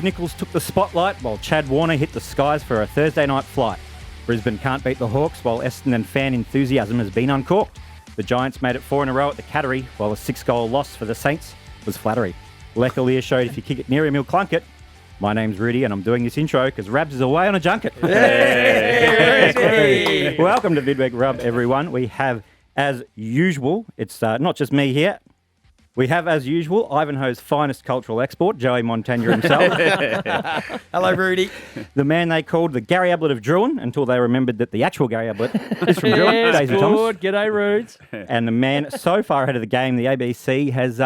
Nichols took the spotlight while Chad Warner hit the skies for a Thursday night flight. Brisbane can't beat the Hawks while Essendon fan enthusiasm has been uncorked. The Giants made it 4 in a row at the Cattery while a 6-goal loss for the Saints was flattery. Leckelier showed if you kick it near him, he'll clunk it. My name's Rudy and I'm doing this intro because Rabs is away on a junket. Hey. Welcome to Midweek Rub, everyone. We have, as usual, it's not just me here. We have, as usual, Ivanhoe's finest cultural export, Joey Montagna himself. Hello, Rudy. The man they called the Gary Ablett of Druin until they remembered that the actual Gary Ablett is from Druin, Daisy Thomas. G'day, Roots. And the man so far ahead of the game, the ABC, has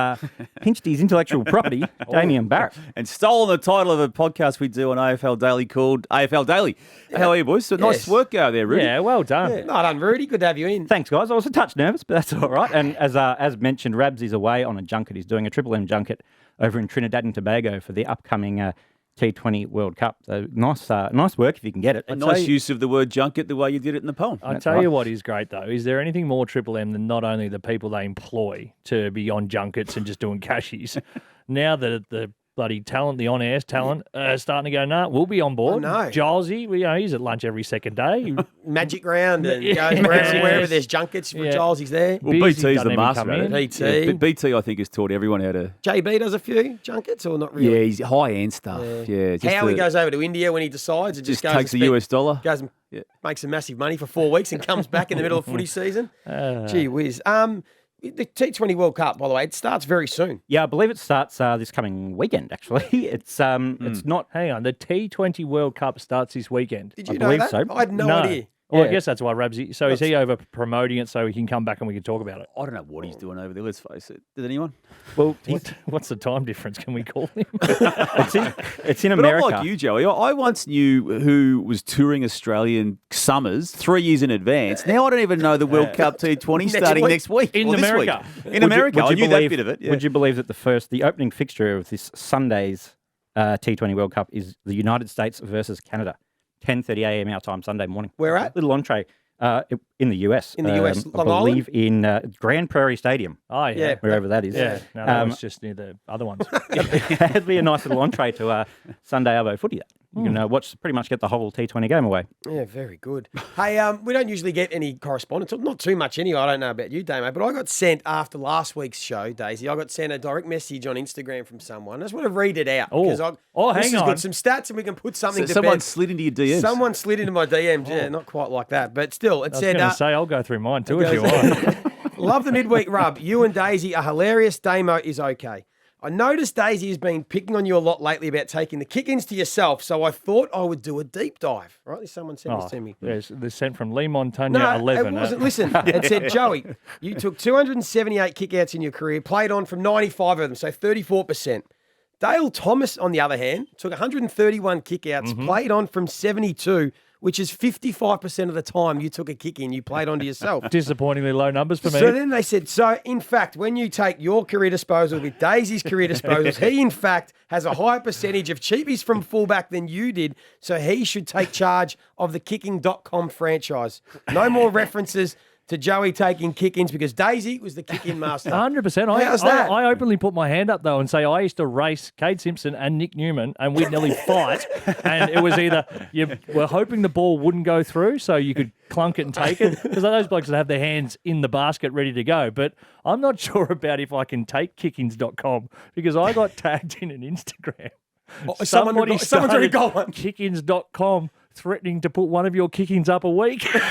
pinched his intellectual property, Damien Barrett. And stolen the title of a podcast we do on AFL Daily called AFL Daily. Yeah. How are you, boys? So nice work out there, Rudy. Yeah, well done. Yeah. Well done, Rudy. Good to have you in. Thanks, guys. I was a touch nervous, but that's all right. And as mentioned, Rabs is away on a junket. He's doing a Triple M junket over in Trinidad and Tobago for the upcoming T20 World Cup. So nice work if you can get it. A nice use of the word junket the way you did it in the poem. I'll tell you what is great, though. Is there anything more Triple M than not only the people they employ to be on junkets and just doing cashies? Now that the bloody talent, the on-air talent, starting to go, nah, we'll be on board. Oh, no. Gilesy, he's at lunch every second day. Magic round and goes wherever there's junkets. Giles, he's there. Well, BT's the master at it. BT. Yeah, but BT, I think, has taught everyone how to... JB does a few junkets or not really? Yeah, he's high-end stuff. Yeah. Howie goes over to India when he decides and just goes takes the US dollar. Goes and makes some massive money for 4 weeks and comes back in the middle of footy season. Gee whiz. The T20 World Cup, by the way, it starts very soon. Yeah, I believe it starts this coming weekend, actually. It's not... Hang on, the T20 World Cup starts this weekend. Did you know that? So. I had no idea. Well, I guess that's why Rabsy... So is he over promoting it so he can come back and we can talk about it? I don't know what he's doing over there, let's face it. Did anyone? Well, what's the time difference? Can we call him? it's in but America. I'm like you, Joey. I once knew who was touring Australian summers 3 years in advance. Now I don't even know the World Cup T20 starting next week. In America. In America. I knew that bit of it. Yeah. Would you believe that the opening fixture of this Sunday's T20 World Cup is the United States versus Canada? 10:30 a.m. our time, Sunday morning. Where at? Little entree. In the US. In the US, I believe in Grand Prairie Stadium. Oh, yeah. Wherever that is. Yeah, no, that was just near the other ones. It'd be a nice little entree to Sunday Arvo footy. You can pretty much get the whole T20 game away. Yeah, very good. Hey, we don't usually get any correspondence, not too much anyway. I don't know about you, Damo, but I got sent after last week's show, Daisy, I got sent a direct message on Instagram from someone. I just want to read it out. Hang on. This has got some stats and we can put something to someone bed. slid into your DMs. Someone slid into my DMs, yeah, not quite like that. But still, it said... I was going to say, I'll go through mine too if you want. Love the midweek rub. You and Daisy are hilarious. Damo is okay. I noticed Daisy has been picking on you a lot lately about taking the kick-ins to yourself, so I thought I would do a deep dive. Right? Someone sent this to me. Yes, this sent from Lee Montagna 11. It wasn't. Listen, it said, Joey, you took 278 kick-outs in your career, played on from 95 of them, so 34%. Dale Thomas, on the other hand, took 131 kick-outs, played on from 72, which is 55% of the time you took a kick in, you played onto yourself. Disappointingly low numbers for me. So then they said, in fact, when you take your career disposal with Daisy's career disposals, he in fact has a higher percentage of cheapies from fullback than you did, so he should take charge of the kicking.com franchise. No more references to Joey taking kick-ins because Daisy was the kick-in master. 100%. How's that? I openly put my hand up, though, and say I used to race Cade Simpson and Nick Newman, and we'd nearly fight, and it was either you were hoping the ball wouldn't go through so you could clunk it and take it, because those blokes would have their hands in the basket ready to go. But I'm not sure about if I can take kickins.com because I got tagged in an Instagram. Someone's already got one. Kickins.com threatening to put one of your kick-ins up a week. No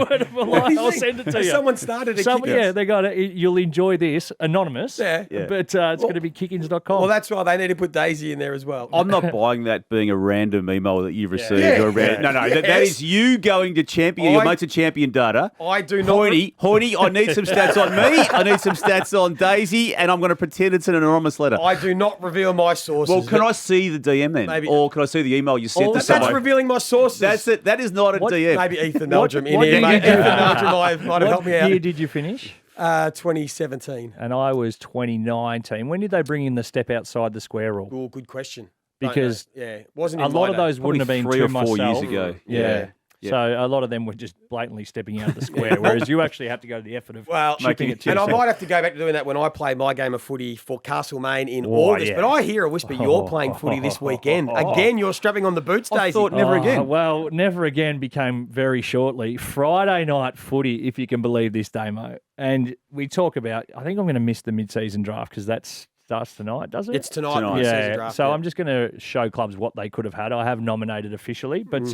word of a lie. I'll send it to you. Someone started a kick-ins. Yeah, they got it. You'll enjoy this. Anonymous. Yeah. But it's going to be kickins.com. Well, that's why they need to put Daisy in there as well. I'm not buying that being a random email that you've received. That is you going to champion, your mate's a champion data. I do not. Hoity, I need some stats on me. I need some stats on Daisy, and I'm going to pretend it's an anonymous letter. I do not reveal my sources. Well, can I see the DM then? Maybe. Or can I see the email you sent to someone? That's revealing my sources. That's it. That is not a DM. Maybe Ethan Meldrum in here. Ethan Meldrum might have helped me out. What year did you finish? 2017. And I was 2019. When did they bring in the step outside the square rule? Oh, good question. Because it wasn't a lot of those wouldn't have been 3 to or 4 myself. years ago. Yeah. So a lot of them were just blatantly stepping out of the square, whereas you actually have to go to the effort of chipping it to And I yourself. might have to go back to doing that when I play my game of footy for Castlemaine in Oh, August. yeah. But I hear a whisper you're playing footy this weekend. Again, you're strapping on the boots, Daisy. thought never again. Well, never again became very shortly. Friday night footy, if you can believe this, Damo. And we talk about, I think I'm going to miss the mid-season draft because that starts tonight, does it? It's tonight. Tonight. mid-season draft, So yeah. I'm just going to show clubs what they could have had. I have nominated officially, but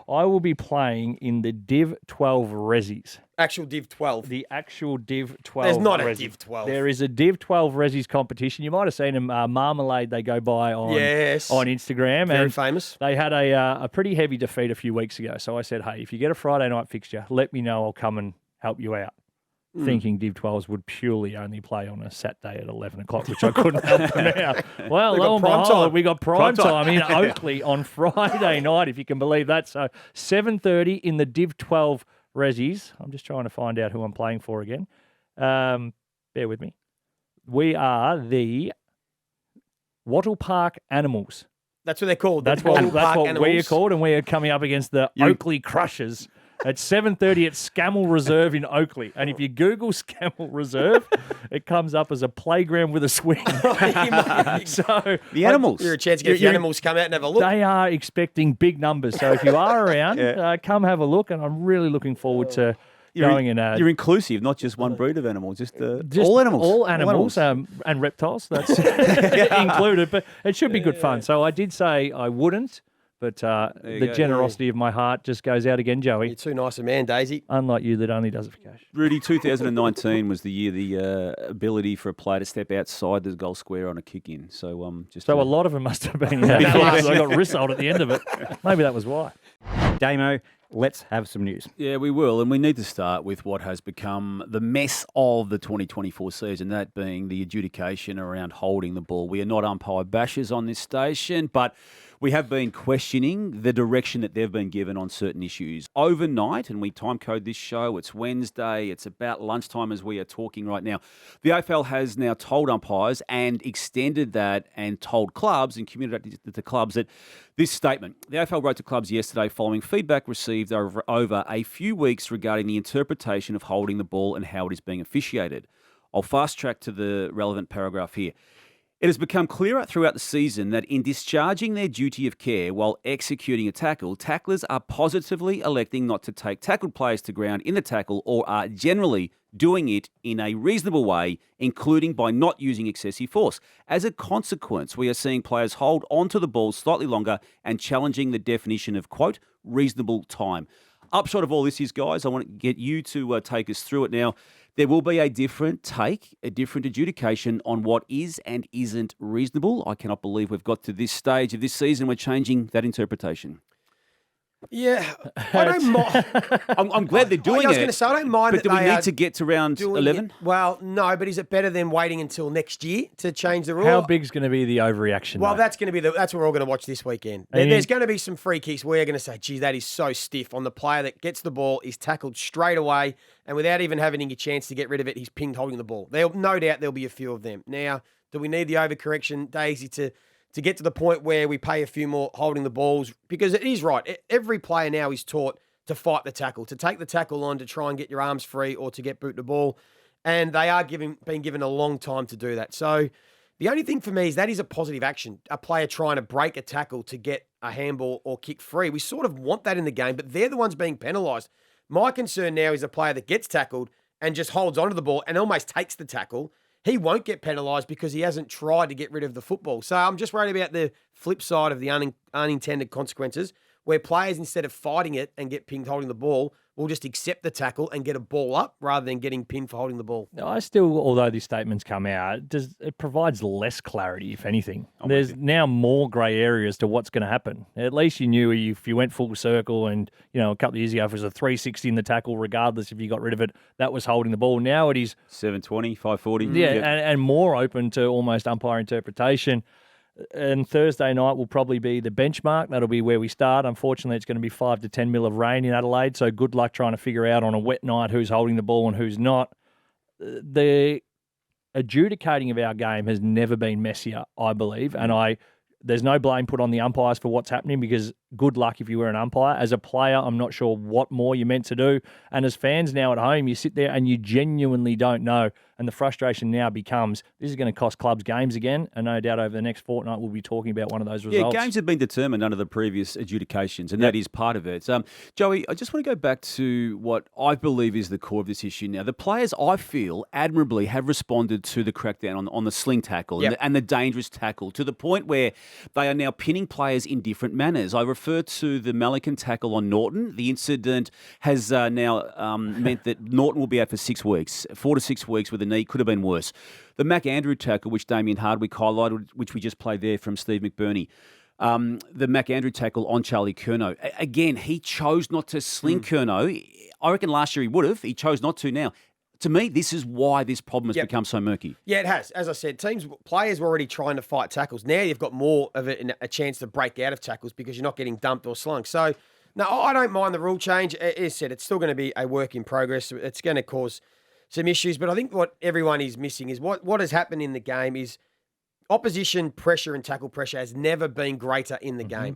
I will be playing in the Div 12 Resis. Actual Div 12. The actual Div 12. There's not a Resis. Div 12. There is a Div 12 Resis competition. You might have seen them, Marmalade, they go by on Instagram. Very and famous. They had a pretty heavy defeat a few weeks ago. So I said, hey, if you get a Friday night fixture, let me know. I'll come and help you out. Thinking Div 12s would purely only play on a Saturday at 11 o'clock, which I couldn't help them out. Well, lo and behold, we got prime time in Oakley on Friday night, if you can believe that. So 7:30 in the Div 12 Resis. I'm just trying to find out who I'm playing for again. Bear with me. We are the Wattle Park Animals. That's what they're called. That's what we are called, and we are coming up against the Oakley Crushers. At 7:30 at Scammell Reserve in Oakley. And if you Google Scammell Reserve, it comes up as a playground with a swing. So The animals. You're a chance to get the animals to come out and have a look. they are expecting big numbers. So if you are around, come have a look. And I'm really looking forward to going in. You're inclusive, not just one breed of animal, just all animals. All animals and reptiles. That's included. But it should be good fun. So I did say I wouldn't. But the generosity of my heart just goes out again, Joey. You're too nice a man, Daisy. Unlike you that only does it for cash. Rudy, 2019 was the year the ability for a player to step outside the goal square on a kick in. So a lot of them must have been. I got rissoled at the end of it. Maybe that was why. Damo, let's have some news. Yeah, we will. And we need to start with what has become the mess of the 2024 season, that being the adjudication around holding the ball. We are not umpire bashers on this station, but we have been questioning the direction that they've been given on certain issues. Overnight, and we timecode this show, it's Wednesday, it's about lunchtime as we are talking right now. The AFL has now told umpires and extended that and told clubs and communicated to clubs that this statement. The AFL wrote to clubs yesterday following feedback received over a few weeks regarding the interpretation of holding the ball and how it is being officiated. I'll fast track to the relevant paragraph here. It has become clearer throughout the season that in discharging their duty of care while executing a tackle, tacklers are positively electing not to take tackled players to ground in the tackle or are generally doing it in a reasonable way, including by not using excessive force. As a consequence, we are seeing players hold onto the ball slightly longer and challenging the definition of, quote, reasonable time. Upshot of all this is, guys, I want to get you to take us through it now. There will be a different take, a different adjudication on what is and isn't reasonable. I cannot believe we've got to this stage of this season. We're changing that interpretation. Yeah, I don't mind. I'm glad they're doing it. I was going to say, I don't mind But that do we they need to get to round 11? Well, no, but is it better than waiting until next year to change the rule? How big's going to be the overreaction? Well, mate? that's going to be that's what we're all going to watch this weekend. There's going to be some free kicks where you're going to say, geez, that is so stiff on the player that gets the ball, is tackled straight away, and without even having a chance to get rid of it, he's pinged holding the ball. No doubt there'll be a few of them. Now, do we need the overcorrection, Daisy, to get to the point where we pay a few more holding the balls? Because it is right. Every player now is taught to fight the tackle, to take the tackle on, to try and get your arms free or to get boot the ball. And they are being given a long time to do that. So the only thing for me is that is a positive action. A player trying to break a tackle to get a handball or kick free. We sort of want that in the game, but they're the ones being penalised. My concern now is a player that gets tackled and just holds onto the ball and almost takes the tackle. He won't get penalised because he hasn't tried to get rid of the football. So I'm just worried about the flip side of the unintended consequences, where players, instead of fighting it and get pinged holding the ball, will just accept the tackle and get a ball up rather than getting pinned for holding the ball. I still, although these statements come out, it provides less clarity, if anything. There's now more grey areas to what's going to happen. At least you knew if you went full circle and, a couple of years ago, if it was a 360 in the tackle, regardless if you got rid of it, that was holding the ball. Now it is 720, 540. Yeah, and more open to almost umpire interpretation. And Thursday night will probably be the benchmark. That'll be where we start. Unfortunately, it's going to be 5 to 10 mil of rain in Adelaide, so good luck trying to figure out on a wet night who's holding the ball and who's not. The adjudicating of our game has never been messier, I believe, and there's no blame put on the umpires for what's happening because good luck if you were an umpire. As a player, I'm not sure what more you're meant to do. And as fans now at home, you sit there and you genuinely don't know. And the frustration now becomes, this is going to cost clubs games again. And no doubt over the next fortnight, we'll be talking about one of those results. Yeah, games have been determined under the previous adjudications, and that is part of it. Joey, I just want to go back to what I believe is the core of this issue now. The players, I feel, admirably have responded to the crackdown on the sling tackle and the dangerous tackle to the point where they are now pinning players in different manners. I refer to the Malikan tackle on Norton. The incident has now meant that Norton will be out for 6 weeks, 4 to 6 weeks with a knee. Could have been worse. The Mac Andrew tackle, which Damien Hardwick highlighted, which we just played there from Steve McBurney. The Mac Andrew tackle on Charlie Curnow. Again, he chose not to sling Curnow. I reckon last year he would have. He chose not to now. To me, this is why this problem has become so murky. Yeah, it has. As I said, players were already trying to fight tackles. Now you've got more of a chance to break out of tackles because you're not getting dumped or slung. So, no, I don't mind the rule change. As I said, it's still going to be a work in progress. It's going to cause some issues. But I think what everyone is missing is what has happened in the game is opposition pressure and tackle pressure has never been greater in the game.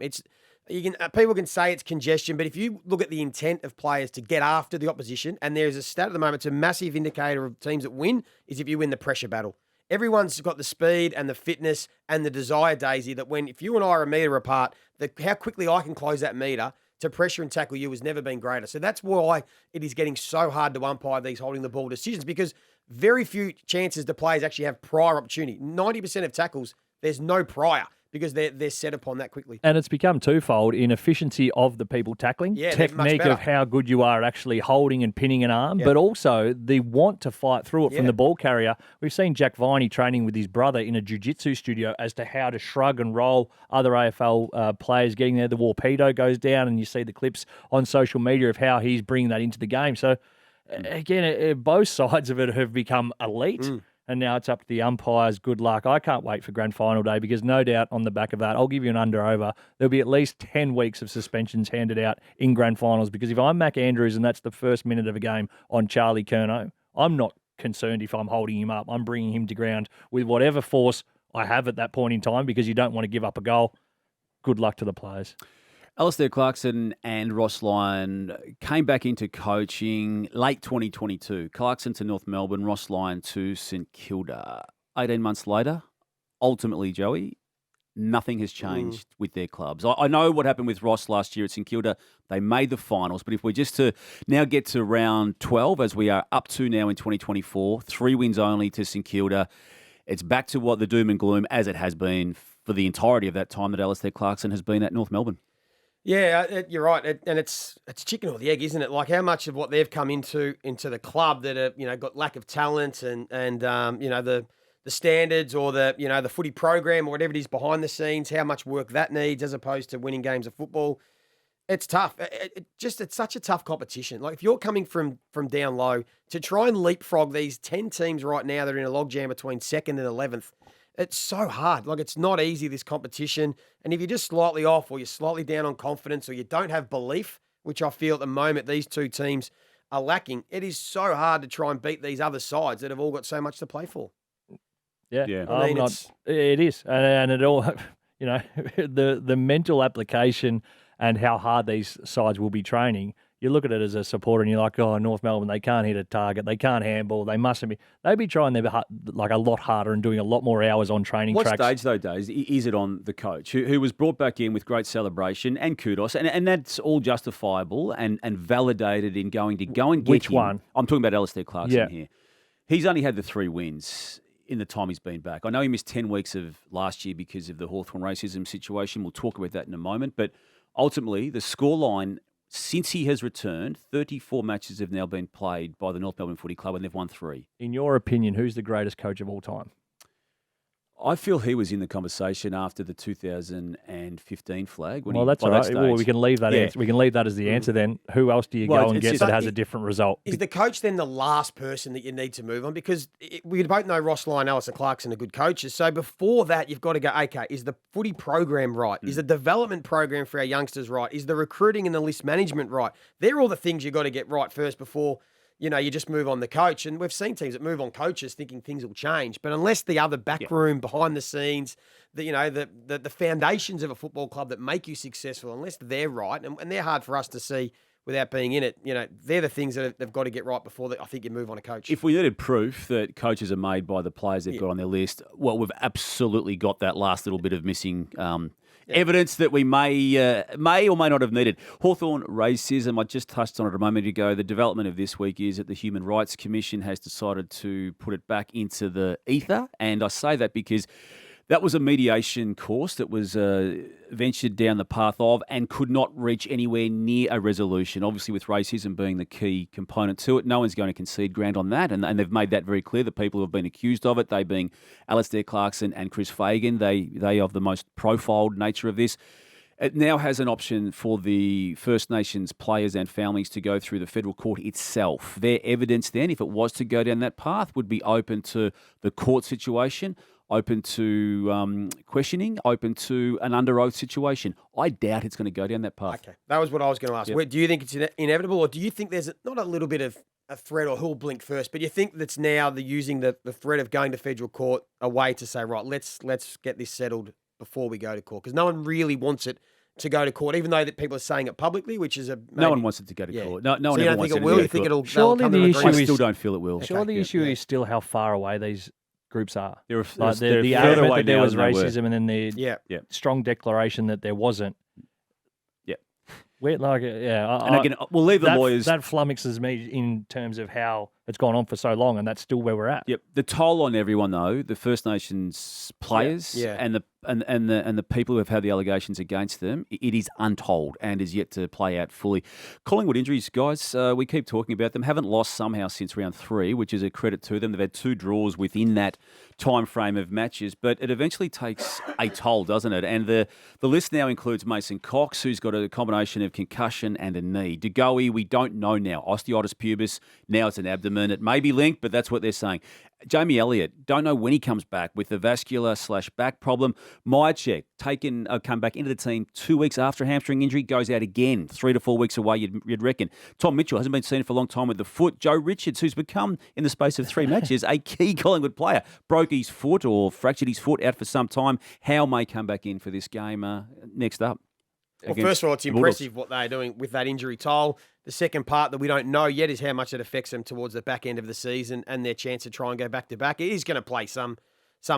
People can say it's congestion, but if you look at the intent of players to get after the opposition, and there's a stat at the moment, it's a massive indicator of teams that win, is if you win the pressure battle. Everyone's got the speed and the fitness and the desire, Daisy, that if you and I are a metre apart, how quickly I can close that metre to pressure and tackle you has never been greater. So that's why it is getting so hard to umpire these holding the ball decisions, because very few chances the players actually have prior opportunity. 90% of tackles, there's no prior because they're set upon that quickly. And it's become twofold in efficiency of the people tackling, technique of how good you are at actually holding and pinning an arm, but also the want to fight through it from the ball carrier. We've seen Jack Viney training with his brother in a jiu-jitsu studio as to how to shrug and roll other AFL players getting there. The Warpedo goes down and you see the clips on social media of how he's bringing that into the game. So, again, both sides of it have become elite. And now it's up to the umpires. Good luck. I can't wait for grand final day because no doubt on the back of that, I'll give you an under-over. There'll be at least 10 weeks of suspensions handed out in grand finals because if I'm Mac Andrews and that's the first minute of a game on Charlie Curnow, I'm not concerned if I'm holding him up. I'm bringing him to ground with whatever force I have at that point in time because you don't want to give up a goal. Good luck to the players. Alistair Clarkson and Ross Lyon came back into coaching late 2022. Clarkson to North Melbourne, Ross Lyon to St Kilda. 18 months later, ultimately, Joey, nothing has changed with their clubs. I know what happened with Ross last year at St Kilda. They made the finals, but if we're just to now get to round 12, as we are up to now in 2024, 3 wins only to St Kilda, it's back to what the doom and gloom, as it has been for the entirety of that time that Alistair Clarkson has been at North Melbourne. Yeah, you're right, and it's chicken or the egg, isn't it? Like how much of what they've come into the club that are got lack of talent and the standards or the footy program or whatever it is behind the scenes, how much work that needs as opposed to winning games of football. It's tough. It's such a tough competition. Like if you're coming from down low to try and leapfrog these 10 teams right now that are in a logjam between 2nd and 11th. It's so hard. Like, it's not easy, this competition. And if you're just slightly off or you're slightly down on confidence or you don't have belief, which I feel at the moment these two teams are lacking, it is so hard to try and beat these other sides that have all got so much to play for. Yeah. It is. And it all, the mental application and how hard these sides will be training. You look at it as a supporter and you're like, oh, North Melbourne, they can't hit a target. They can't handball. They mustn't be. They'd be trying their like a lot harder and doing a lot more hours on training tracks. What stage, though, Days, is it on the coach who was brought back in with great celebration and kudos, and that's all justifiable and validated in going to go and get Which him. one? I'm talking about Alistair Clarkson here. He's only had the 3 wins in the time he's been back. I know he missed 10 weeks of last year because of the Hawthorn racism situation. We'll talk about that in a moment. But ultimately, the scoreline since he has returned, 34 matches have now been played by the North Melbourne Footy Club and they've won 3. In your opinion, who's the greatest coach of all time? I feel he was in the conversation after the 2015 flag. That's all right. Well, we can leave that. Yeah. We can leave that as the answer. Then, who else do you go and get that has a different result? Is the coach then the last person that you need to move on? Because we both know Ross Lyon, Alistair Clarkson are good coaches. So before that, you've got to go. Okay, is the footy program right? Is the development program for our youngsters right? Is the recruiting and the list management right? They're all the things you've got to get right first before you just move on the coach. And we've seen teams that move on coaches thinking things will change. But unless the other back room, behind the scenes, the foundations of a football club that make you successful, unless they're right, and they're hard for us to see without being in it, they're the things that they've got to get right before I think you move on a coach. If we needed proof that coaches are made by the players they've got on their list, well, we've absolutely got that last little bit of missing evidence that we may or may not have needed. Hawthorn racism, I just touched on it a moment ago. The development of this week is that the Human Rights Commission has decided to put it back into the ether. And I say that because that was a mediation course that was ventured down the path of and could not reach anywhere near a resolution. Obviously, with racism being the key component to it, no one's going to concede ground on that. And they've made that very clear. The people who have been accused of it, they being Alistair Clarkson and Chris Fagan, they of the most profiled nature of this. It now has an option for the First Nations players and families to go through the federal court itself. Their evidence then, if it was to go down that path, would be open to the court situation, open to questioning, open to an under oath situation. I doubt it's going to go down that path. Okay, that was what I was going to ask. Yep. Do you think it's inevitable, or do you think there's not a little bit of a threat, or who'll blink first, but you think that's now using the threat of going to federal court a way to say, right, let's get this settled before we go to court? Because no one really wants it to go to court, even though that people are saying it publicly, which is no one wants it to go to court. No one you ever don't wants think it it will? to You think it'll Surely come to the an issue agreement? I is- still don't feel it will. Sure, the issue is still how far away these groups are. They're Like they're the further argument away that there now was than they were. racism and then the Yeah. strong declaration that there wasn't. Yeah. We're like, And again, we'll leave the that, lawyers. That flummoxes me in terms of how it's gone on for so long, and that's still where we're at. Yep. The toll on everyone, though, the First Nations players Yeah. and the people who have had the allegations against them, it is untold and is yet to play out fully. Collingwood injuries, guys, we keep talking about them. Haven't lost somehow since round 3, which is a credit to them. They've had 2 draws within that time frame of matches, but it eventually takes a toll, doesn't it? And the list now includes Mason Cox, who's got a combination of concussion and a knee. DeGoey, we don't know now. Osteitis pubis, now it's an abdomen. It may be linked, but that's what they're saying. Jamie Elliott, don't know when he comes back with the vascular/back problem. Myercheck, come back into the team 2 weeks after a hamstring injury, goes out again, 3 to 4 weeks away, you'd reckon. Tom Mitchell hasn't been seen for a long time with the foot. Joe Richards, who's become, in the space of 3 matches, a key Collingwood player, broke his foot or fractured his foot out for some time. Howe may come back in for this game next up. Well, first of all, it's impressive what they're doing with that injury toll. The second part that we don't know yet is how much it affects them towards the back end of the season and their chance to try and go back to back. It is going to play some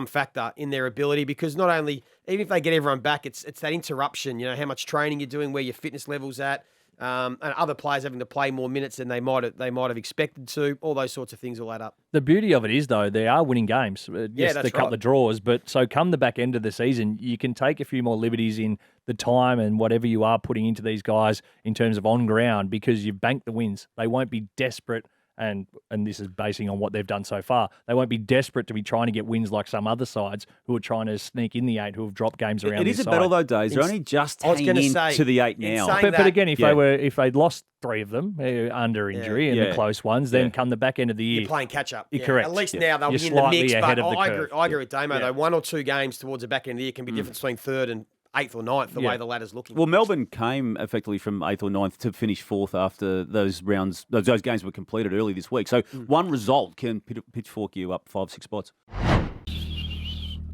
factor in their ability, because not only, even if they get everyone back, it's that interruption, how much training you're doing, where your fitness level's at, and other players having to play more minutes than they might have expected to. All those sorts of things will add up. The beauty of it is, though, they are winning games. Yes, that's a couple right. of draws, but so come the back end of the season, you can take a few more liberties in the time and whatever you are putting into these guys in terms of on ground, because you've banked the wins. They won't be desperate, and this is basing on what they've done so far. They won't be desperate to be trying to get wins like some other sides who are trying to sneak in the 8, who have dropped games around. It is this a battle, side. though, Days. They're only just I was hanging gonna in say, to the 8 in now. saying But again, if Yeah. they'd lost 3 of them under injury and the close ones, then come the back end of the year, You're playing catch up. You're correct. At least Yeah. now they'll You're be in the slightly mix. ahead But of the I curve. agree with Damo, though. 1 or 2 games towards the back end of the year can be difference between 3rd and 8th or 9th, the way the ladder's looking. Well, Melbourne came effectively from 8th or 9th to finish 4th after those rounds. Those games were completed early this week. So one result can pitchfork you up 5-6 spots. All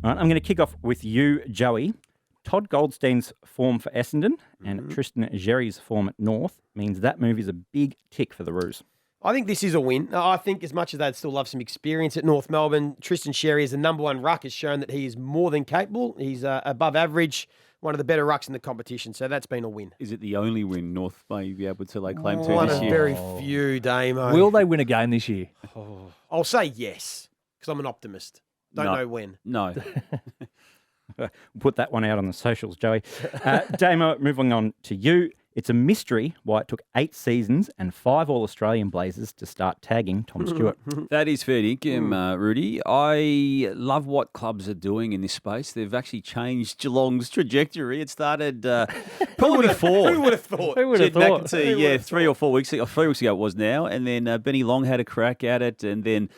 right, I'm going to kick off with you, Joey. Todd Goldstein's form for Essendon and Tristan Xerri's form at North means that move is a big tick for the Roos. I think this is a win. I think as much as they'd still love some experience at North Melbourne, Tristan Xerri as the number 1 ruck has shown that he is more than capable. He's above average, one of the better rucks in the competition. So that's been a win. Is it the only win North may be able to lay claim to One this of year? very few, Damo. will they win a game this year? I'll say yes, because I'm an optimist. Don't know when. No. Put that one out on the socials, Joey. Damo, moving on to you. It's a mystery why it took 8 seasons and 5 All-Australian Blazers to start tagging Tom Stewart. That is fair dinkum, Rudy. I love what clubs are doing in this space. They've actually changed Geelong's trajectory. It started probably before. Who would have thought? Who would have Jed thought? McEntee, 3 or 4 weeks ago. 3 weeks ago it was now. And then Benny Long had a crack at it. And then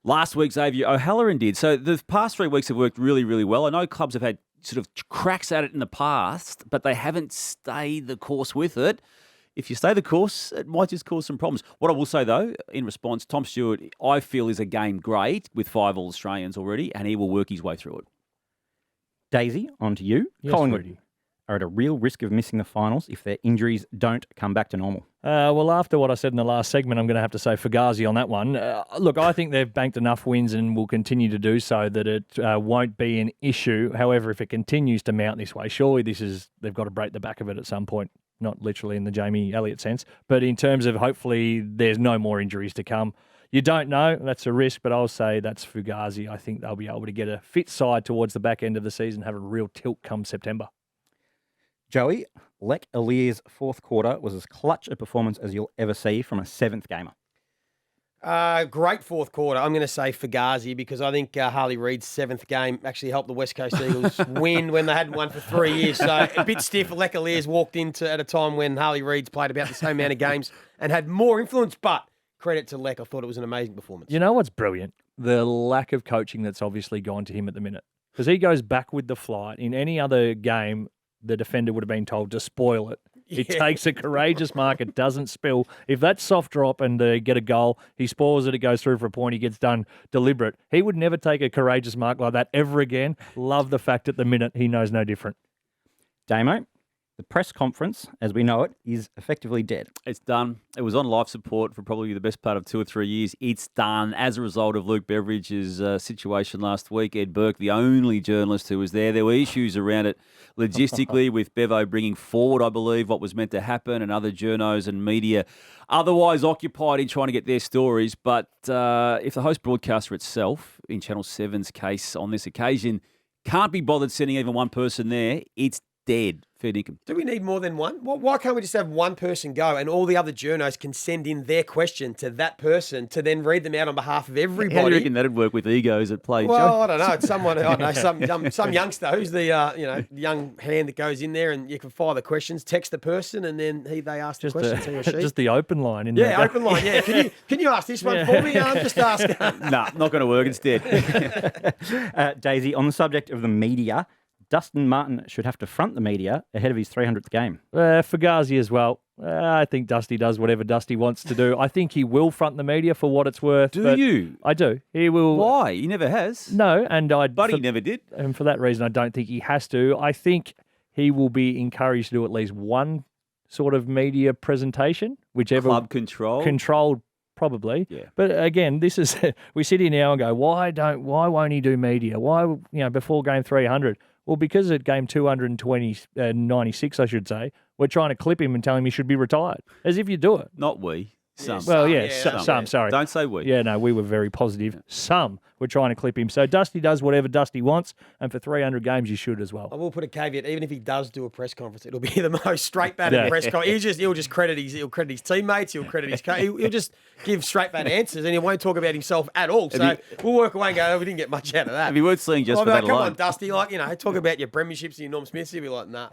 last week Xavier O'Halloran did. So the past 3 weeks have worked really, really well. I know clubs have had sort of cracks at it in the past, but they haven't stayed the course with it. if you stay the course, it might just cause some problems. What I will say, though, in response, Tom Stewart, I feel, is a game grade with 5 All-Australians already, and he will work his way through it. Daisy, on to you. Yes, Collingwood Rudy. are at a real risk of missing the finals if their injuries don't come back to normal. Well, after what I said in the last segment, I'm going to have to say Fugazi on that one. Look, I think they've banked enough wins and will continue to do so that it won't be an issue. However, if it continues to mount this way, surely they've got to break the back of it at some point. Not literally in the Jamie Elliott sense, but in terms of hopefully there's no more injuries to come. You don't know. That's a risk, but I'll say that's Fugazi. I think they'll be able to get a fit side towards the back end of the season, have a real tilt come September. Joey, Lek Alir's fourth quarter was as clutch a performance as you'll ever see from a seventh gamer. Great fourth quarter. I'm going to say Fugazi because I think Harley Reid's seventh game actually helped the West Coast Eagles win when they hadn't won for 3 years. So a bit stiff. Lek Alir's walked into at a time when Harley Reid's played about the same amount of games and had more influence. But credit to Lek. I thought it was an amazing performance. You know what's brilliant? The lack of coaching that's obviously gone to him at the minute. Because he goes back with the flight. In any other game, the defender would have been told to spoil it. It takes a courageous mark. It doesn't spill. If that's soft drop and they get a goal, he spoils it, it goes through for a point, he gets done deliberate. He would never take a courageous mark like that ever again. Love the fact at the minute he knows no different. Damo, the press conference, as we know it, is effectively dead. It's done. It was on life support for probably the best part of 2 or 3 years. It's done as a result of Luke Beveridge's situation last week. Ed Burke, the only journalist who was there. There were issues around it logistically with Bevo bringing forward, I believe, what was meant to happen and other journos and media otherwise occupied in trying to get their stories. But if the host broadcaster itself, in Channel 7's case on this occasion, can't be bothered sending even one person there, it's dead. Fair dinkum. Do we need more than one? Why can't we just have one person go and all the other journos can send in their question to that person to then read them out on behalf of everybody? How do you reckon that'd work with egos at play, Well, Joe? I don't know. It's someone, I don't know, some youngster who's the young hand that goes in there and you can fire the questions, text the person, and then they ask the questions. He or she. Just the open line. In Yeah, open line. Yeah, can you ask this one for me? Just ask. Nah, not going to work. It's dead. Daisy, on the subject of the media, Dustin Martin should have to front the media ahead of his 300th game. Fugazi as well. I think Dusty does whatever Dusty wants to do. I think he will front the media for what it's worth. Do you? I do. He will. Why? He never has. No, and But he never did. And for that reason, I don't think he has to. I think he will be encouraged to do at least one sort of media presentation, whichever. Club control. Controlled, probably. Yeah. But again, this is we sit here now and go, why won't he do media? Why, before game 300? Well, because at game 296, I should say, we're trying to clip him and tell him he should be retired, as if you do it. Not we. Some. Well, Some. some, sorry. Don't say we. Yeah, no, we were very positive. Some were trying to clip him. So Dusty does whatever Dusty wants, and for 300 games, you should as well. I will put a caveat. Even if he does do a press conference, it'll be the most straight batted press conference. He'll just credit his teammates. He'll credit his he'll just give straight bat answers, and he won't talk about himself at all. So we'll work away and go, we didn't get much out of that. If you weren't seeing just I'll for be that like, come alone. on, Dusty, talk about your premierships and your Norm Smiths. He'll be like, nah.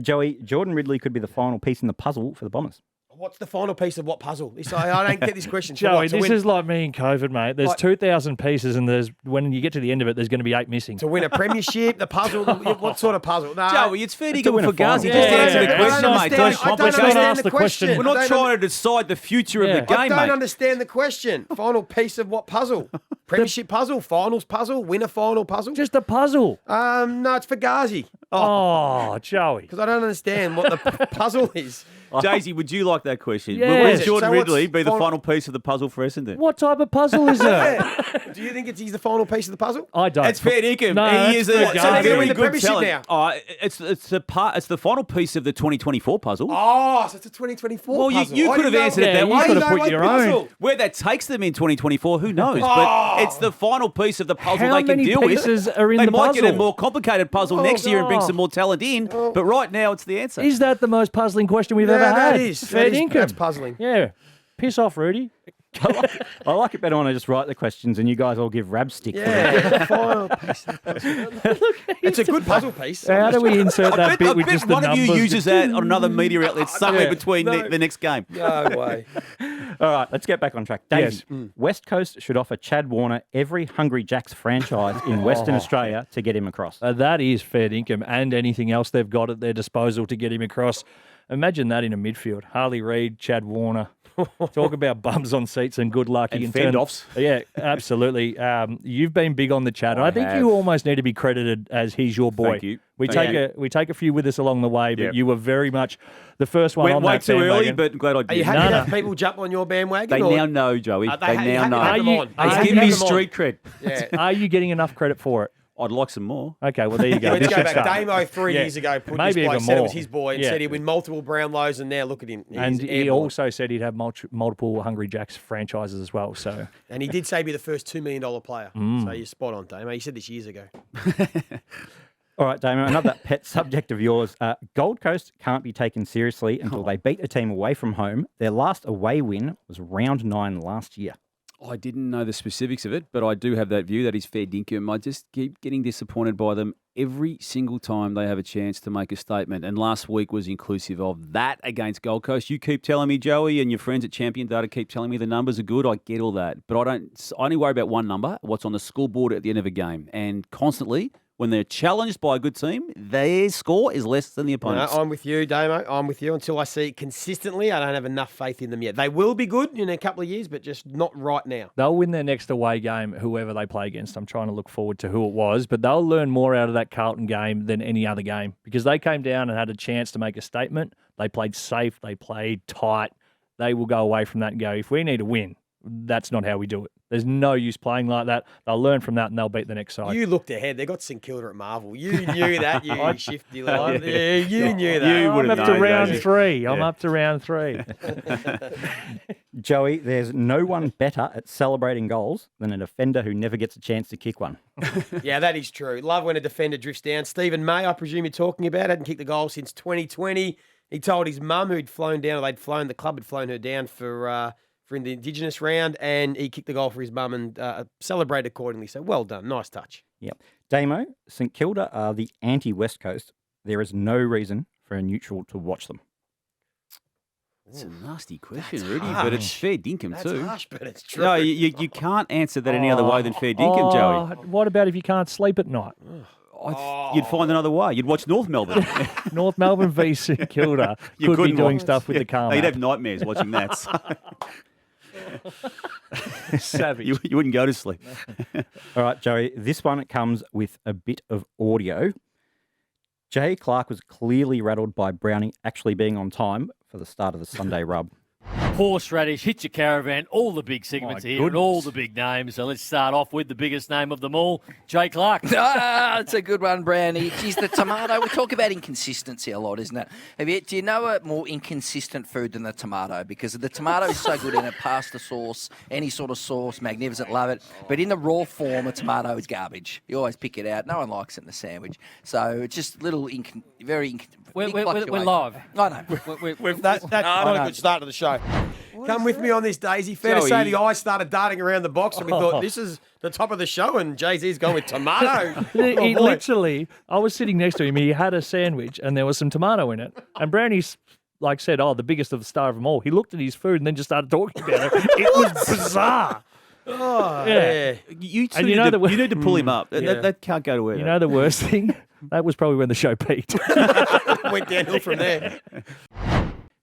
Joey, Jordan Ridley could be the final piece in the puzzle for the Bombers. What's the final piece of what puzzle? I don't get this question. Joey, To this win- is like me in COVID, mate. There's 2,000 pieces, and when you get to the end of it, there's going to be 8 missing. to win a premiership, the puzzle. What sort of puzzle? No, Joey, it's fair to To go win for a final. Fugazi. Yeah, Just answer the yeah, question, yeah. mate. I Don't don't complicate understand Ask the the question. question. We're not I don't trying to decide the future of the Yeah. game, I don't mate. understand the question. Final piece of what puzzle? Premiership puzzle, finals puzzle, winner final puzzle. Just a puzzle. No, it's Fugazi Oh, Joey. because I don't understand what the puzzle is. Daisy, would you like that question? Yeah. Will So Jordan what's Ridley be the final- final piece of the puzzle for Essendon? What type of puzzle is it? Do you think he's the final piece of the puzzle? I don't. It's fair dinkum. No, He that's is fair a game. So they're gonna very win the good premiership talent. now? It's the final piece of the 2024 puzzle. Oh, so it's a 2024 Well, puzzle. you I could have didn't know- answered it Yeah, that you way. could have I put know your what own. puzzle. Where that takes them in 2024, who knows? Oh. But it's the final piece of the puzzle How they can many deal with. pieces are in They the might get a puzzle? more complicated puzzle Oh, next year and bring God. some more talent in. But right now, it's the answer. Is that the most puzzling question we've Yeah, ever had? that is. Fair dinkum. That's puzzling. Yeah. Piss off, Rudy. I like it better when I just write the questions and you guys all give Rab stick for it. Yeah, final piece. Of the puzzle. It's a good puzzle piece. How do we insert that bit I with bet just the one of numbers? you uses that on another media outlet somewhere between no. the next game. No way. All right, let's get back on track. Daisy, Yes. West Coast should offer Chad Warner every Hungry Jacks franchise in Western Australia to get him across. That is fair dinkum, and anything else they've got at their disposal to get him across. Imagine that in a midfield. Harley, Reid, Chad Warner. Talk about bums on seats and good luck. And You can turn- fend-offs. Yeah, absolutely. You've been big on the chat. I think have. you almost need to be credited as he's your boy. Thank you. We take a few with us along the way, but Yep. you were very much the first one Went on way that too early, bandwagon. but glad I did. Are you happy No, to no. have people jump on your bandwagon? They or- now know, Joey. Are They now know. have them on? Are Are you you Give happy me to have them on? street cred. Yeah. Are you getting enough credit for it? I'd like some more. Okay, well, there you go. Let's This go should back. start. Damo 3 Yeah. years ago put Maybe this bloke, even said it more. was his boy and Yeah. said he'd win multiple Brownlows, and now look at him. He's And he airborne. also said he'd have multiple Hungry Jacks franchises as well. So And he did say he'd be the first $2 million player. Mm. So you're spot on, Damo. You said this years ago. All right, Damo, another pet subject of yours. Gold Coast can't be taken seriously until they beat a team away from home. Their last away win was round 9 last year. I didn't know the specifics of it, but I do have that view. That is fair dinkum. I just keep getting disappointed by them every single time they have a chance to make a statement. And last week was inclusive of that against Gold Coast. You keep telling me, Joey, and your friends at Champion Data keep telling me the numbers are good. I get all that. But I only worry about one number, what's on the scoreboard at the end of a game. And constantly, when they're challenged by a good team, their score is less than the No, opponent's. I'm with you, Damo. I'm with you. Until I see it consistently, I don't have enough faith in them yet. They will be good in a couple of years, but just not right now. they'll win their next away game, whoever they play against. I'm trying to look forward to who it was, but they'll learn more out of that Carlton game than any other game because they came down and had a chance to make a statement. They played safe. They played tight. They will go away from that and go, if we need to win, that's not how we do it. There's no use playing like that. They'll learn from that and they'll beat the next side. You looked ahead. They got St Kilda at Marvel. You knew that, you shifty little. Yeah, you knew that. You I'm would've up to known, round don't you? 3. I'm Yeah. up to round 3. Joey, there's no one better at celebrating goals than a defender who never gets a chance to kick one. Yeah, that is true. Love when a defender drifts down. Stephen May, I presume you're talking about, hadn't kicked the goal since 2020. He told his mum who'd flown down, or the club had flown her down for in the Indigenous round, and he kicked the goal for his mum and celebrated accordingly. So well done. Nice touch. Yep. Damo, St Kilda are the anti-West Coast. There is no reason for a neutral to watch them. It's a nasty question, That's Rudy, harsh. but it's fair dinkum That's too. harsh, but it's true. No, you can't answer that any other way than fair dinkum, Joey. What about if you can't sleep at night? You'd find another way. You'd watch North Melbourne. North Melbourne v St Kilda You could be couldn't doing watch- stuff with the car. No, you'd have nightmares watching that. So Savage. you wouldn't go to sleep. All right, Joey, this one comes with a bit of audio. Jay Clark was clearly rattled by Brownie actually being on time for the start of the Sunday rub. Horseradish, Hit Your Caravan, all the big segments My here and all goodness. the big names. So let's start off with the biggest name of them all, Jay Clark. It's a good one, Brownie. Geez, the tomato. We talk about inconsistency a lot, isn't it? Do you know a more inconsistent food than the tomato? Because the tomato is so good in a pasta sauce, any sort of sauce, magnificent, love it. But in the raw form, a tomato is garbage. You always pick it out. No one likes it in the sandwich. So it's just little, We're big live. fluctuation. I know. That's not a good start to the show. Come with me on this, Daisy. Fair to say Joey. the eyes started darting around the box and we thought this is the top of the show and Jay-Z's going with tomato. He Oh, boy. literally, I was sitting next to him. He had a sandwich and there was some tomato in it. And Brownie's said, "Oh, the biggest of the star of them all." He looked at his food and then just started talking about it. It was bizarre. Oh, Yeah. yeah. You two And you need, know to, that we- you need to pull him up. Yeah. That can't go to where. You know the worst thing? That was probably when the show peaked. Went downhill from there.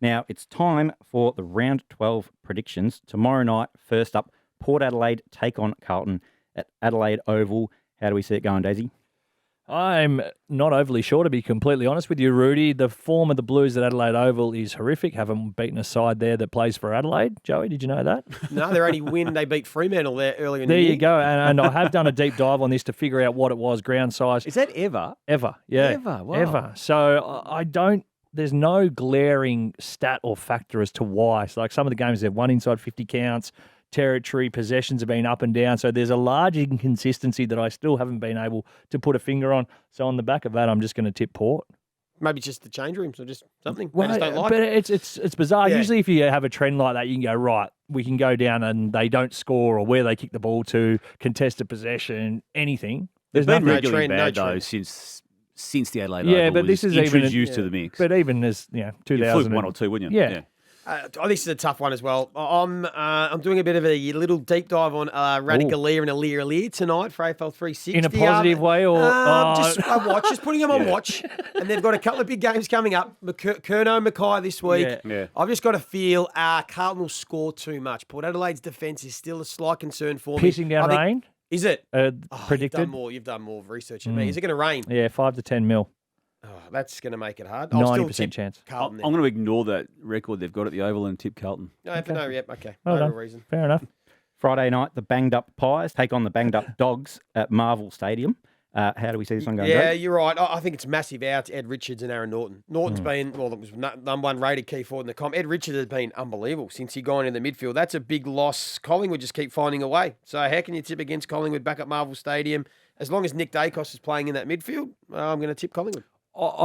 Now, it's time for the round 12 predictions. Tomorrow night, first up, Port Adelaide take on Carlton at Adelaide Oval. How do we see it going, Daisy? I'm not overly sure, to be completely honest with you, Rudy. The form of the Blues at Adelaide Oval is horrific. Haven't beaten a side there that plays for Adelaide. Joey, did you know that? No, their only win, they beat Fremantle there earlier in There the year. you go. And I have done a deep dive on this to figure out what it was, ground size. Is that ever? Ever, yeah. Ever? Wow. Ever. So I don't, there's no glaring stat or factor as to why. So like some of the games, they've won inside 50 counts, territory, possessions have been up and down. So there's a large inconsistency that I still haven't been able to put a finger on. So on the back of that, I'm just going to tip Port. Maybe just the change rooms or just something. They just don't like but it. it's bizarre. Yeah. Usually if you have a trend like that, you can go, right, we can go down and they don't score or where they kick the ball to, contested possession, anything. They've There's been nothing. regularly trend, no bad though trend. since the Adelaide Yeah, Oval but this was is even- introduced to the mix. But even as, You 2000. fluke one or two, wouldn't you? Yeah. This is a tough one as well. I'm doing a bit of a little deep dive on Radicalia and Alir tonight for AFL 360. In a positive way, or just putting them on watch. And they've got a couple of big games coming up. Curnow, Mackay this week. Yeah. I've just got to feel Carlton will score too much. Port Adelaide's defence is still a slight concern for me. pissing down rain? Is it? Predicted. You've done more research than me. Is it going to rain? Yeah, 5 to 10 mil. Oh, that's going to make it hard. 90% chance. I'm Carlton. going to ignore that record they've got at the Oval and tip Carlton. Okay. No, yep, okay. Well No done. real reason. Fair enough. Friday night, the banged up Pies take on the banged up Dogs at Marvel Stadium. How do we see this one going? Yeah, Jake? you're right. I think it's massive out to Ed Richards and Aaron Norton. Norton's been, it was number one rated key forward in the comp. Ed Richards has been unbelievable since he gone in the midfield. That's a big loss. Collingwood just keep finding a way. So how can you tip against Collingwood back at Marvel Stadium? As long as Nick Dacos is playing in that midfield, I'm going to tip Collingwood.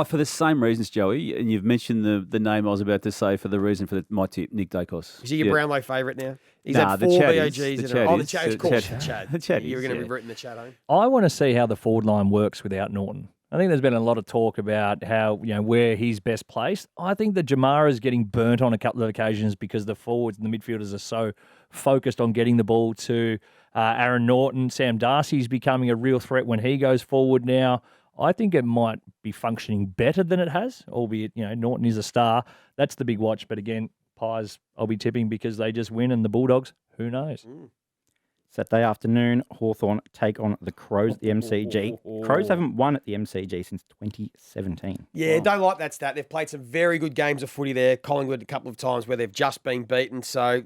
For the same reasons, Joey, and you've mentioned the name I was about to say for the reason for my tip, Nick Dacos. Is he your Brownlow favourite now? He's Nah, had the 4 Chad BOGs. is. The Chad, of course. The Chad. The Chad You were is, going to yeah. be rooting the Chad home. I want to see how the forward line works without Norton. I think there's been a lot of talk about how, where he's best placed. I think that Jamara is getting burnt on a couple of occasions because the forwards and the midfielders are so focused on getting the ball to Aaron Norton. Sam Darcy's becoming a real threat when he goes forward now. I think it might be functioning better than it has, albeit, Norton is a star. That's the big watch. But again, Pies, I'll be tipping because they just win, and the Bulldogs, who knows? Saturday afternoon, Hawthorn take on the Crows at the MCG. Crows haven't won at the MCG since 2017. Yeah, don't like that stat. They've played some very good games of footy there. Collingwood a couple of times where they've just been beaten. So,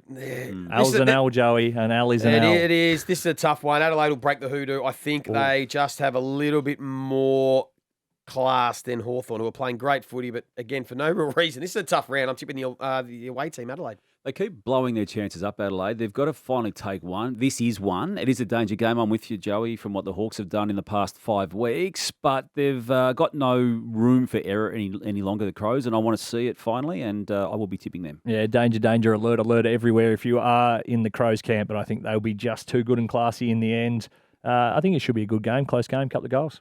Al's an L, Joey, and Al is an L. It is. This is a tough one. Adelaide will break the hoodoo. I think they just have a little bit more class than Hawthorn, who are playing great footy, but again, for no real reason. This is a tough round. I'm tipping the away team, Adelaide. They keep blowing their chances up, Adelaide. They've got to finally take one. This is one. It is a danger game. I'm with you, Joey, from what the Hawks have done in the past 5 weeks, but they've got no room for error any longer, the Crows, and I want to see it finally, and I will be tipping them. Yeah, danger, alert everywhere if you are in the Crows camp, but I think they'll be just too good and classy in the end. I think it should be a good game, close game, couple of goals.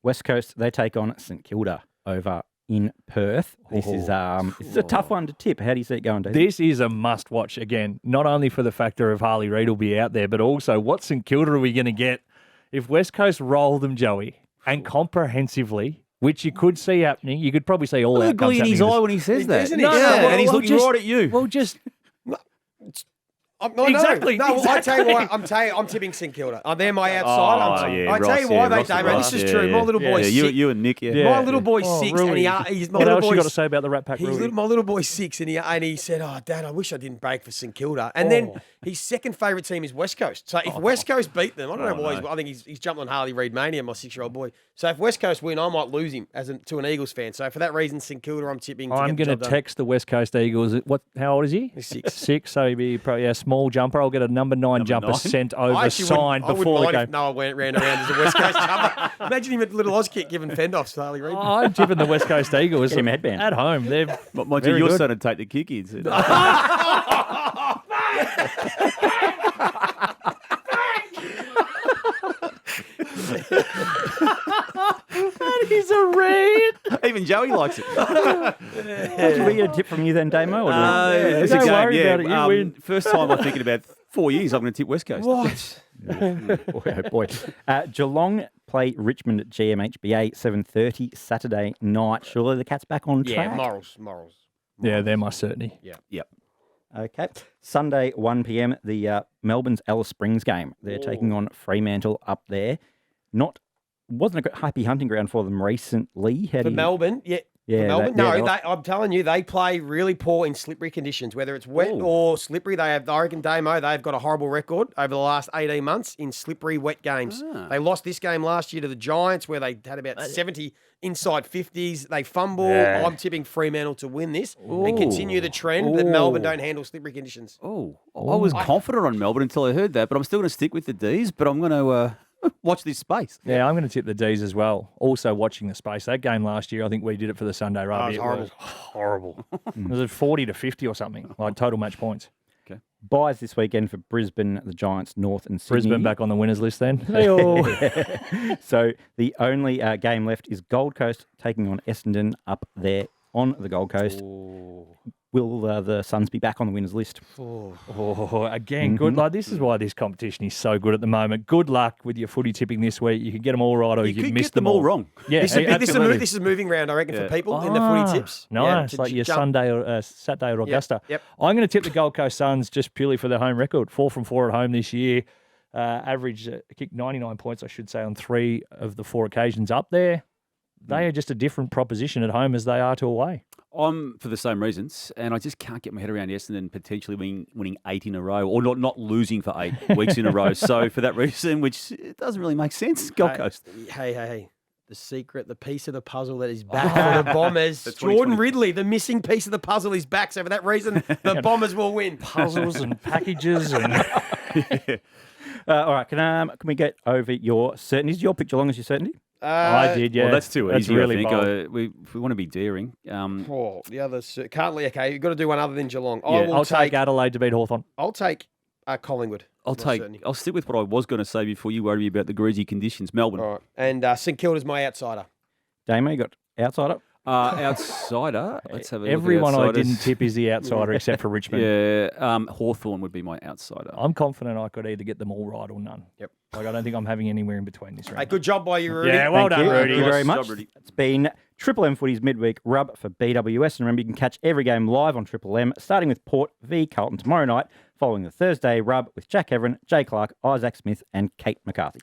West Coast, they take on St Kilda over in Perth. This is a tough one to tip. How do you see it going, Dave? This is a must-watch, again, not only for the factor of Harley Reid will be out there, but also what St Kilda are we going to get if West Coast roll them, Joey, and comprehensively, which you could see happening. You could probably see all outcomes happening. in his eye when he says that. Isn't he? No, and he's looking right at you. Well, just... Exactly. exactly. I tell you what, I'm tipping St Kilda. They're my outside. yeah, I tell Ross, you why, Ross Damo. Ross, This is true. My little boy's Yeah, 6. you and Nick, My little boy's 6, Rui. and he's my What little else you boy's. got to say about the Rat Pack, Rui? My little boy's 6, and he said, "Oh, Dad, I wish I didn't break for St Kilda." And then his second favourite team is West Coast. So if West Coast beat them, I don't know why. I think he's jumped on Harley Reid Mania, my 6-year-old boy. So if West Coast win, I might lose him to an Eagles fan. So for that reason, St Kilda, I'm tipping. I'm going to text the West Coast Eagles. How old is he? He's 6. 6, so he'd be probably a small jumper. I'll get a number 9 jumper sent over, signed before the game. If Noah ran around as a West Coast jumper. Imagine him at little Auskick giving fend-offs to Harley Reid. I'm tipping the West Coast Eagles. Get him a headband. At home. They're Mind you, very your good. son would take the kick-ins. That is a read. Even Joey likes it. Did we get a tip from you then, Damo? Or It's Don't a game, worry yeah. about it, you win. First time I'm thinking about 4 years, I'm going to tip West Coast. What? boy, oh boy. Geelong play Richmond at GMHBA 7:30 Saturday night. Surely the Cats back on track. Yeah, morals. Yeah, they're my certainty. Yep. Okay. Sunday, 1 p.m, the Melbourne's Alice Springs game. They're taking on Fremantle up there. Wasn't a happy hunting ground for them recently. For Melbourne, yeah. Yeah, For Melbourne? that- I'm telling you, they play really poor in slippery conditions, whether it's wet or slippery. I reckon Damo, they've got a horrible record over the last 18 months in slippery, wet games. They lost this game last year to the Giants, where they had about 70 inside 50s. They fumble. Yeah. I'm tipping Fremantle to win this and continue the trend that Melbourne don't handle slippery conditions. Oh, I was confident on Melbourne until I heard that, but I'm still going to stick with the D's, but I'm going to watch this space. Yeah, I'm going to tip the D's as well. Also watching the space. That game last year, I think we did it for the Sunday rugby. it was horrible. Was it 40 to 50 or something? Like total match points. Buys this weekend for Brisbane, the Giants, North and Sydney. Brisbane back on the winners list then. So the only game left is Gold Coast taking on Essendon up there on the Gold Coast. Will the Suns be back on the winners list? Again, good. Like, this is why this competition is so good at the moment. Good luck with your footy tipping this week. You can get them all right, or you can miss get them all wrong. Yeah, This is a moving round, I reckon, for people in the footy tips. Nice, Yeah, like your jump. Sunday or Saturday or Augusta. Yep. I'm going to tip the Gold Coast Suns just purely for their home record. 4 from 4 at home this year. Average kicked 99 points, I should say, on 3 of the 4 occasions up there. They are just a different proposition at home as they are to away. I'm for the same reasons, and I just can't get my head around Essendon potentially winning 8 in a row, or not losing for 8 weeks in a row. So for that reason, which it doesn't really make sense, Gold Coast. Hey. The secret, the piece of the puzzle that is back for the Bombers. That's Jordan 2020. Ridley, the missing piece of the puzzle is back. So for that reason, the Bombers will win. Puzzles and packages and All right, can we get over your certainties? Your pick Geelong as your certainty? I did, yeah. Well, that's too easy. Really I bold. think. If we want to be daring, The other okay, you've got to do one other than Geelong. I'll take Adelaide to beat Hawthorn. I'll take Collingwood. I'll stick with what I was going to say before you worry about the greasy conditions. Melbourne. All right, and St Kilda's my outsider. Damo, you got outsider? Outsider. Let's have a Everyone look I at outsiders. didn't tip is the outsider except for Richmond. Yeah, Hawthorn would be my outsider. I'm confident I could either get them all right or none. Yep. Like, I don't think I'm having anywhere in between this round. Hey, good job by you, Rudy. Yeah, well Thank done, you. Rudy. Thank you very Nice much. job, Rudy. It's been Triple M Footy's midweek rub for BWS. And remember, you can catch every game live on Triple M, starting with Port v Carlton tomorrow night, following the Thursday rub with Jack Everin, Jay Clark, Isaac Smith and Kate McCarthy.